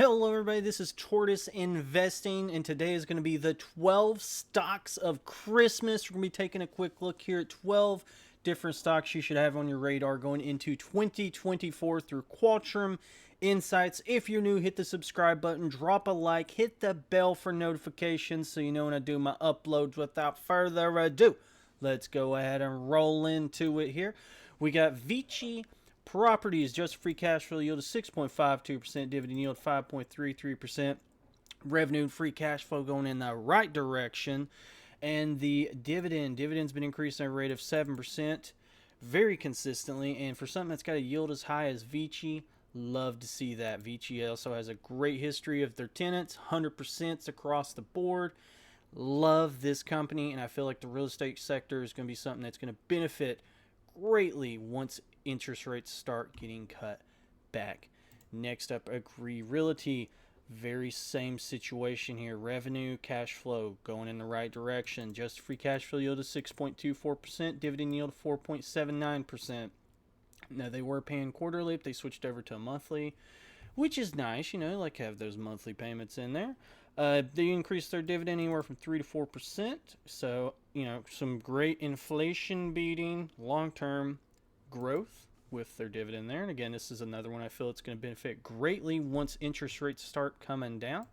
Hello everybody, this is Tortoise Investing, and today is going to be the 12 stocks of Christmas. We're going to be taking a quick look here at 12 different stocks you should have on your radar going into 2024 through Qualtrim Insights. If you're new, hit the subscribe button, drop a like, hit the bell for notifications so you know when I do my uploads. Without further ado, let's go ahead and roll into it here. We got Vici Properties, just free cash flow yield of 6.52%, dividend yield 5.33%, revenue and free cash flow going in the right direction, and the dividend's been increasing at a rate of 7% very consistently, and for something that's got a yield as high as Vici, love to see that. Vici also has a great history of their tenants, 100% across the board. Love this company, and I feel like the real estate sector is going to be something that's going to benefit greatly once interest rates start getting cut back. Next up, Agree Realty. Very same situation here. Revenue, cash flow going in the right direction. Just free cash flow yield of 6.24%, dividend yield of 4.79%. Now, they were paying quarterly, but they switched over to a monthly, which is nice, like have those monthly payments in there. They increased their dividend anywhere from 3 to 4%. So, some great inflation beating long-term growth with their dividend there. And again, this is another one I feel it's going to benefit greatly once interest rates start coming down.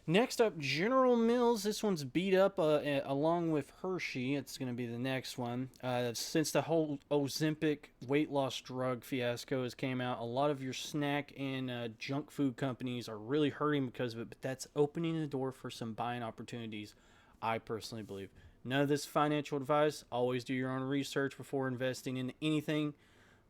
Next up, General Mills. This one's beat up along with Hershey. It's going to be the next one. Since the whole Ozempic weight loss drug fiasco has came out, a lot of your snack and junk food companies are really hurting because of it, but that's opening the door for some buying opportunities, I personally believe. None of this financial advice. Always do your own research before investing in anything,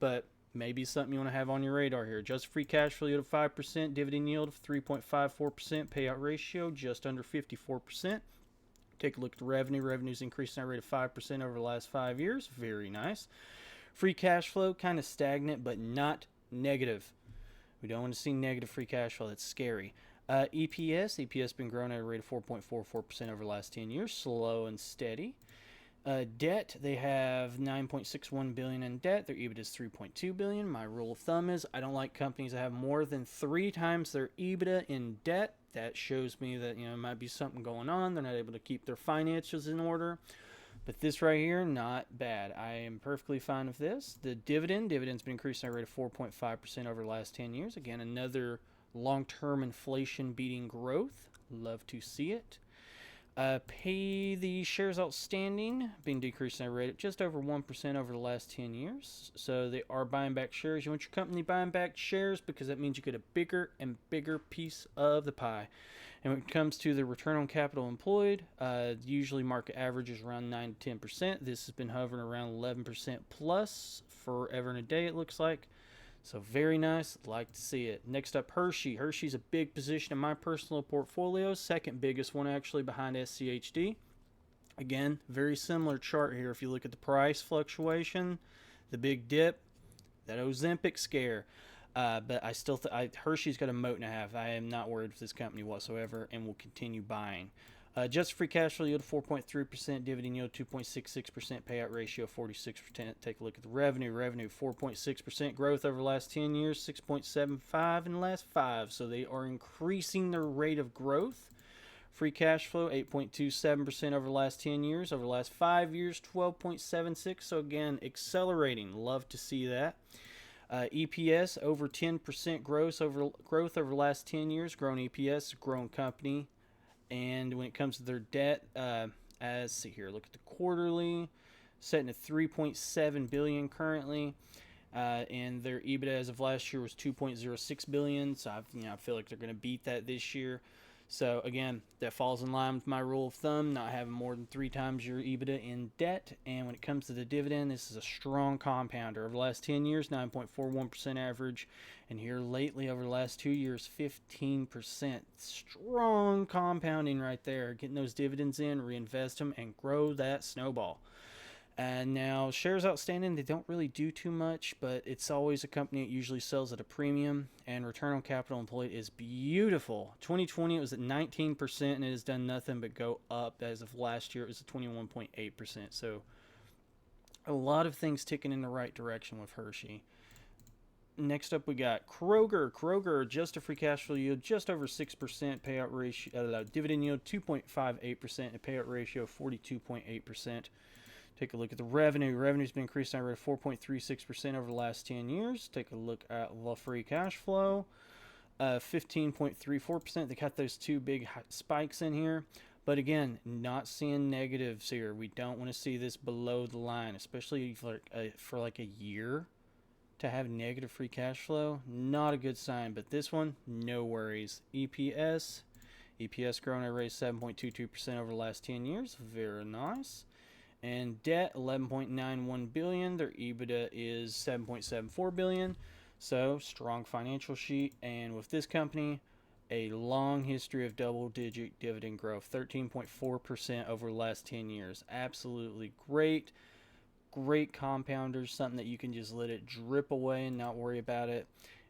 but maybe something you want to have on your radar here. Just free cash flow yield of 5%, dividend yield of 3.54%, payout ratio just under 54%. Take a look at the revenue. Revenue's increasing at a rate of 5% over the last 5 years. Very nice. Free cash flow, kind of stagnant, but not negative. We don't want to see negative free cash flow. That's scary. EPS been growing at a rate of 4.44% over the last 10 years, slow and steady. Debt, they have $9.61 billion in debt. Their EBITDA is $3.2 billion. My rule of thumb is I don't like companies that have more than 3 times their EBITDA in debt. That shows me that there might be something going on. They're not able to keep their finances in order. But this right here, not bad. I am perfectly fine with this. The dividend's been increasing at a rate of 4.5% over the last 10 years. Again, another long-term inflation beating growth. Love to see it. Pay the shares outstanding, been decreasing at a rate of just over 1% over the last 10 years. So they are buying back shares. You want your company buying back shares because that means you get a bigger and bigger piece of the pie. And when it comes to the return on capital employed, usually market average is around 9 to 10%. This has been hovering around 11% plus forever and a day, it looks like. So very nice. Like to see it. Next up, Hershey. Hershey's a big position in my personal portfolio. Second biggest one actually behind SCHD. Again, very similar chart here. If you look at the price fluctuation, the big dip, that Ozempic scare. But I still Hershey's got a moat and a half. I am not worried with this company whatsoever and will continue buying. Just free cash flow yield 4.3%, dividend yield 2.66%, payout ratio 46%. Take a look at the revenue. Revenue 4.6% growth over the last 10 years, 6.75 in the last 5. So they are increasing their rate of growth. Free cash flow 8.27% over the last 10 years. Over the last 5 years, 12.76. So again, accelerating. Love to see that. EPS over 10% growth over the last 10 years. Grown EPS, grown company. And when it comes to their debt, see here, look at the quarterly, setting at $3.7 billion currently, and their EBITDA as of last year was $2.06 billion. So I feel like they're going to beat that this year. So again, that falls in line with my rule of thumb, not having more than 3 times your EBITDA in debt. And when it comes to the dividend, this is a strong compounder. Over the last 10 years, 9.41% average. And here lately, over the last 2 years, 15%. Strong compounding right there. Getting those dividends in, reinvest them, and grow that snowball. And now shares outstanding, they don't really do too much, but it's always a company that usually sells at a premium, and return on capital employed is beautiful. 2020 it was at 19%, and it has done nothing but go up. As of last year, it was at 21.8%. So a lot of things ticking in the right direction with Hershey. Next up, we got Kroger. Kroger, adjusted free cash flow yield just over 6%, payout ratio, dividend yield 2.58%, and payout ratio 42.8%. Take a look at the revenue. Revenue's been increasing at a rate of 4.36% over the last 10 years. Take a look at the free cash flow, 15.34%. They got those two big spikes in here. But again, not seeing negatives here. We don't want to see this below the line, especially for like a year. To have negative free cash flow, not a good sign. But this one, no worries. EPS growing at a rate of 7.22% over the last 10 years. Very nice. And debt, $11.91 billion. Their EBITDA is $7.74 billion. So, strong financial sheet. And with this company, a long history of double-digit dividend growth, 13.4% over the last 10 years. Absolutely great. Great compounders, something that you can just let it drip away and not worry about it.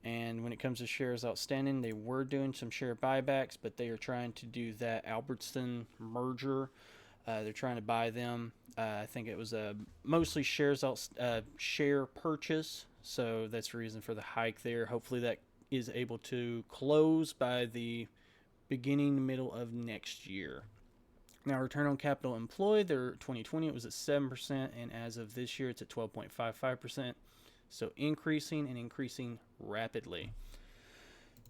And when it comes to shares outstanding, they were doing some share buybacks, but they are trying to do that Albertson merger. They're trying to buy them. I think it was mostly share purchase, so that's the reason for the hike there. Hopefully that is able to close by the middle of next year. Now, return on capital employed, their 2020 it was at 7%, and as of this year it's at 12.55%. So increasing rapidly.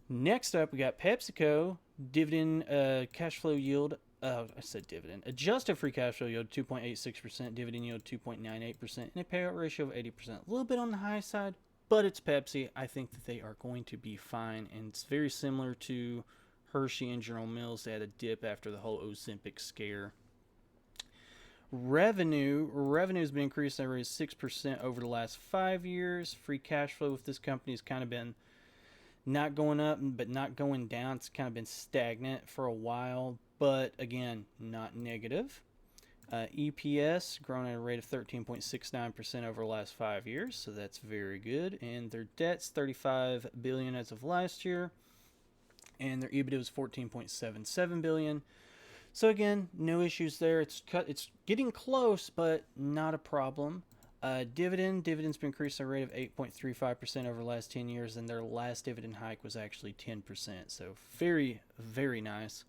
Next up, we got PepsiCo. Dividend cash flow yield. I said dividend. Adjusted free cash flow yield 2.86%, dividend yield 2.98%, and a payout ratio of 80%. A little bit on the high side, but it's Pepsi. I think that they are going to be fine, and it's very similar to Hershey and General Mills. They had a dip after the whole Ozempic scare. Revenue's been increased at a rate of 6% over the last 5 years. Free cash flow with this company has kind of been not going up, but not going down. It's kind of been stagnant for a while, but again, not negative. EPS grown at a rate of 13.69% over the last 5 years, so that's very good. And their debt's $35 billion as of last year, and their EBITDA was $14.77 billion. So again, no issues there. It's getting close, but not a problem. Dividend's been increased at a rate of 8.35% over the last 10 years, and their last dividend hike was actually 10%. So very, very nice.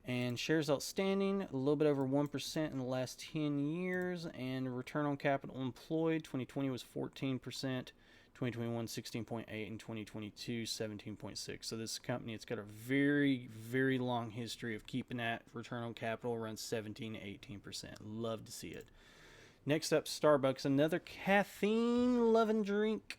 And shares outstanding, a little bit over 1% in the last 10 years. And return on capital employed, 2020 was 14%, 2021 16.8%, and 2022 17.6%. So this company, it's got a very, very long history of keeping that return on capital around 17 to 18%. Love to see it. Next up, Starbucks, another caffeine-loving drink.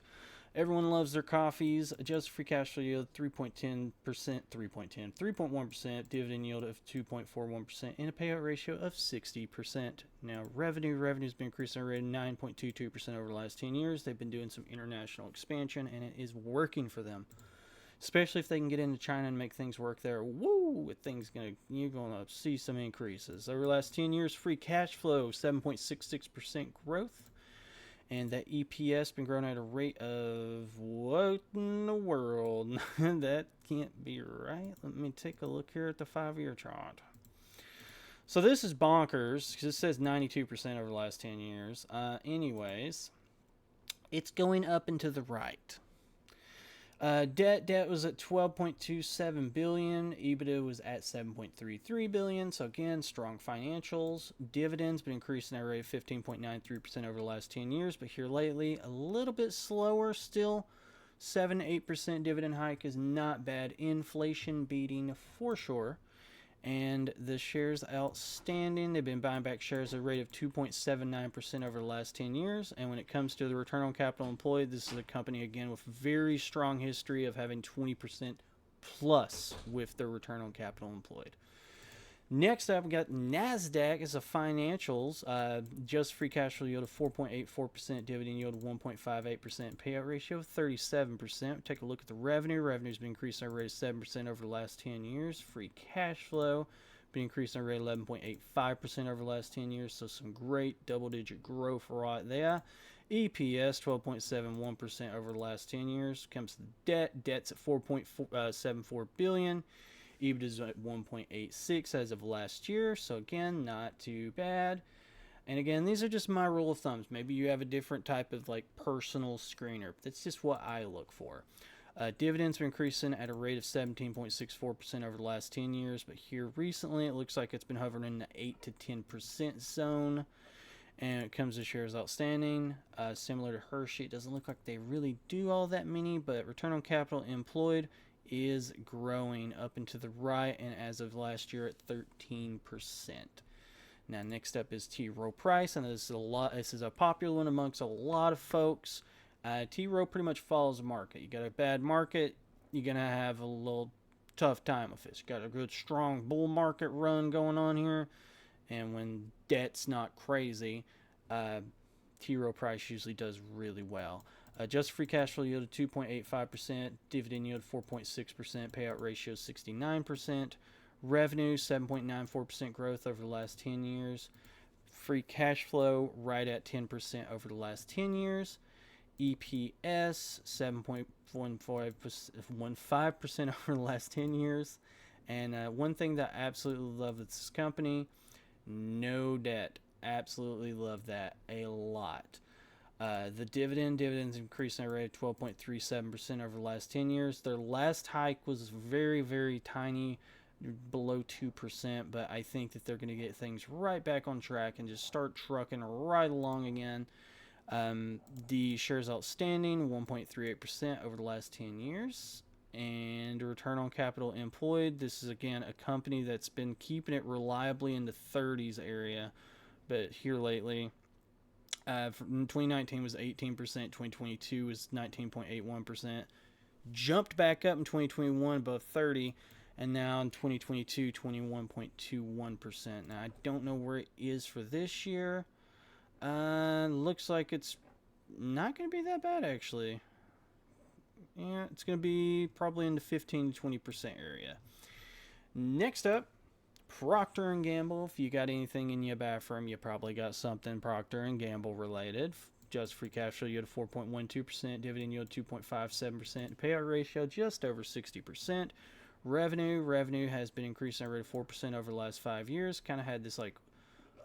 Everyone loves their coffees. Adjusted free cash flow yield 3.1%, dividend yield of 2.41%, and a payout ratio of 60%. Now, revenue's been increasing at a rate of 9.22% over the last 10 years. They've been doing some international expansion, and it is working for them. Especially if they can get into China and make things work there. Woo! You're gonna see some increases. Over the last 10 years, free cash flow, 7.66% growth. And that EPS been growing at a rate of what in the world? That can't be right. Let me take a look here at the 5-year chart. So this is bonkers because it says 92% over the last 10 years. Anyways, it's going up and to the right. Debt was at $12.27 billion. EBITDA was at $7.33 billion. So again, strong financials. Dividends been increasing at a rate of 15.93% over the last 10 years, but here lately a little bit slower still. 7-8% dividend hike is not bad. Inflation beating for sure. And the shares outstanding, they've been buying back shares at a rate of 2.79% over the last 10 years. And when it comes to the return on capital employed, this is a company, again, with very strong history of having 20% plus with their return on capital employed. Next up, we got Nasqad as a financials. Just free cash flow yield of 4.84%, dividend yield of 1.58%, payout ratio of 37%. Take a look at the revenue. Revenue's been increasing at a rate of 7% over the last 10 years. Free cash flow been increasing at a rate of 11.85% over the last 10 years. So some great double-digit growth right there. EPS 12.71% over the last 10 years. Comes to debt. Debt's at $4.74 billion. EBITDA is at 1.86 as of last year, so again, not too bad. And again, these are just my rule of thumbs. Maybe you have a different type of like personal screener. That's just what I look for. Dividends been increasing at a rate of 17.64% over the last 10 years, but here recently it looks like it's been hovering in the 8 to 10% zone. And it comes to shares outstanding, similar to Hershey. It doesn't look like they really do all that many, but return on capital employed is growing up and to the right, and as of last year at 13%. Now, next up is Trow Price, and this is a popular one amongst a lot of folks. Trow pretty much follows the market. You got a bad market, you're gonna have a little tough time with this. You got a good strong bull market run going on here, and when debt's not crazy, Trow Price usually does really well. Adjusted free cash flow yield of 2.85%, dividend yield 4.6%, payout ratio 69%, revenue 7.94% growth over the last 10 years, free cash flow right at 10% over the last 10 years, EPS 7.15% over the last 10 years, and one thing that I absolutely love with this company, no debt. Absolutely love that a lot. The dividends increasing at a rate of 12.37% over the last 10 years. Their last hike was very, very tiny, below 2%, but I think that they're going to get things right back on track and just start trucking right along again. The shares outstanding, 1.38% over the last 10 years. And return on capital employed, this is again a company that's been keeping it reliably in the 30s area, but here lately, from 2019 was 18%, 2022 was 19.81%, jumped back up in 2021 above 30, and now in 2022, 21.21%. Now, I don't know where it is for this year. Looks like it's not going to be that bad, actually. Yeah, it's going to be probably in the 15 to 20% area. Next up, Procter Gamble. If you got anything in your bathroom, you probably got something Procter Gamble related. Just free cash flow yield of 4.12%, dividend yield 2.57%, payout ratio just over 60%. Revenue has been increasing at a rate of 4% over the last 5 years. Kind of had this like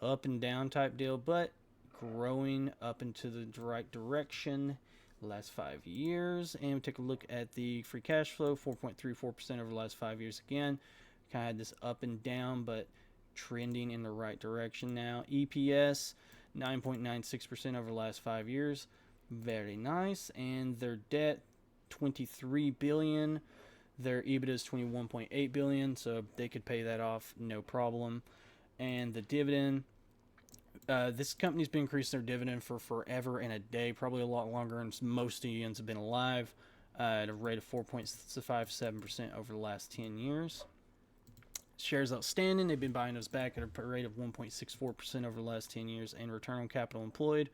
up and down type deal, but growing up into the right direction the last 5 years. And we take a look at the free cash flow, 4.34% over the last 5 years again. Kind of had this up and down, but trending in the right direction now. EPS, 9.96% over the last 5 years. Very nice. And their debt, $23 billion. Their EBITDA is $21.8 billion, so they could pay that off no problem. And the dividend, this company's been increasing their dividend for forever and a day, probably a lot longer than most Indians have been alive, at a rate of 4.57% over the last 10 years. Shares outstanding, they've been buying those back at a rate of 1.64% over the last 10 years, and return on capital employed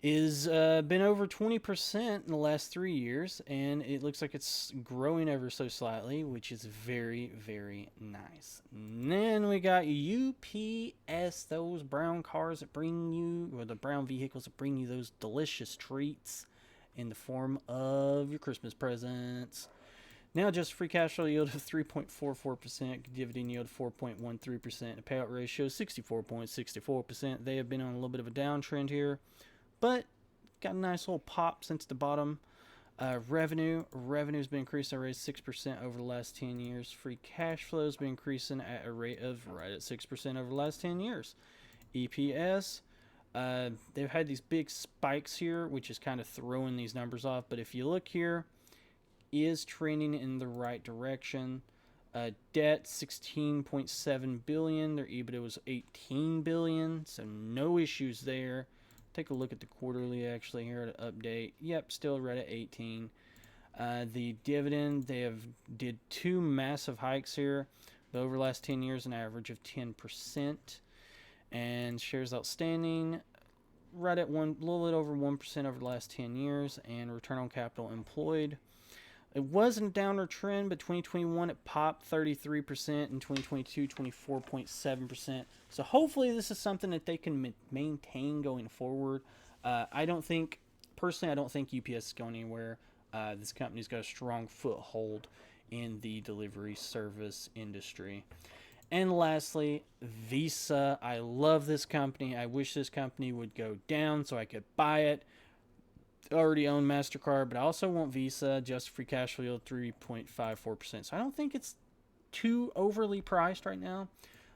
is been over 20% in the last 3 years, and it looks like it's growing ever so slightly, which is very, very nice. And then we got UPS, those brown cars that bring you, or the brown vehicles that bring you those delicious treats in the form of your Christmas presents. Now just free cash flow yield of 3.44%, dividend yield of 4.13%, and a payout ratio of 64.64%. They have been on a little bit of a downtrend here, but got a nice little pop since the bottom. Revenue's been increasing at a rate of 6% over the last 10 years. Free cash flow has been increasing at a rate of right at 6% over the last 10 years. EPS, they've had these big spikes here, which is kind of throwing these numbers off. But if you look here, is trending in the right direction. Debt $16.7 billion. Their EBITDA was $18 billion, so no issues there. Take a look at the quarterly actually here to update. Yep, still right at 18. The dividend, they did 2 massive hikes here, but over the last 10 years, an average of 10%. And shares outstanding, right at little bit over 1% over the last 10 years, and return on capital employed. It wasn't a downward trend, but 2021 it popped 33%, and 2022 24.7%. So hopefully this is something that they can maintain going forward. I don't think UPS is going anywhere. This company's got a strong foothold in the delivery service industry. And lastly, Visa. I love this company. I wish this company would go down so I could buy it. I already own MasterCard, but I also want Visa. Just free cash flow yield 3.54%. So I don't think it's too overly priced right now.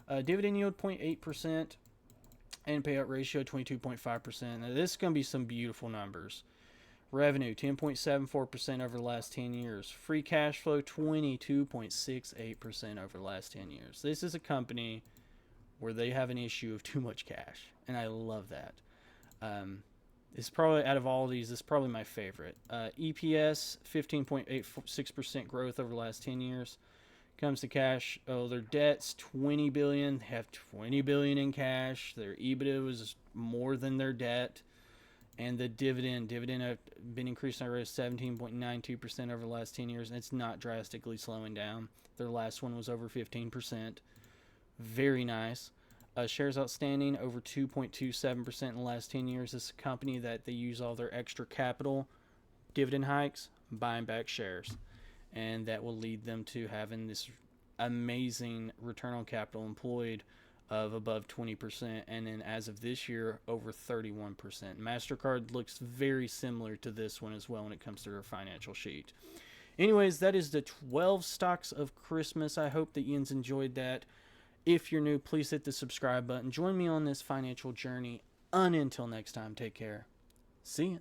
Dividend yield 0.8% and payout ratio 22.5%. Now this is going to be some beautiful numbers. Revenue 10.74% over the last 10 years. Free cash flow 22.68% over the last 10 years. This is a company where they have an issue of too much cash, and I love that. It's probably, out of all of these, this is probably my favorite. EPS 15.86% growth over the last 10 years. Comes to cash, their debt's $20 billion. They have $20 billion in cash. Their EBITDA was more than their debt. And the dividend have been increasing at a rate of 17.92% over the last 10 years, and it's not drastically slowing down. Their last one was over 15%. Very nice. Shares outstanding over 2.27% in the last 10 years. This is a company that they use all their extra capital, dividend hikes, buying back shares. And that will lead them to having this amazing return on capital employed of above 20%, and then as of this year, over 31%. MasterCard looks very similar to this one as well when it comes to their financial sheet. Anyways, that is the 12 stocks of Christmas. I hope that you enjoyed that. If you're new, please hit the subscribe button. Join me on this financial journey. Until next time, take care. See you.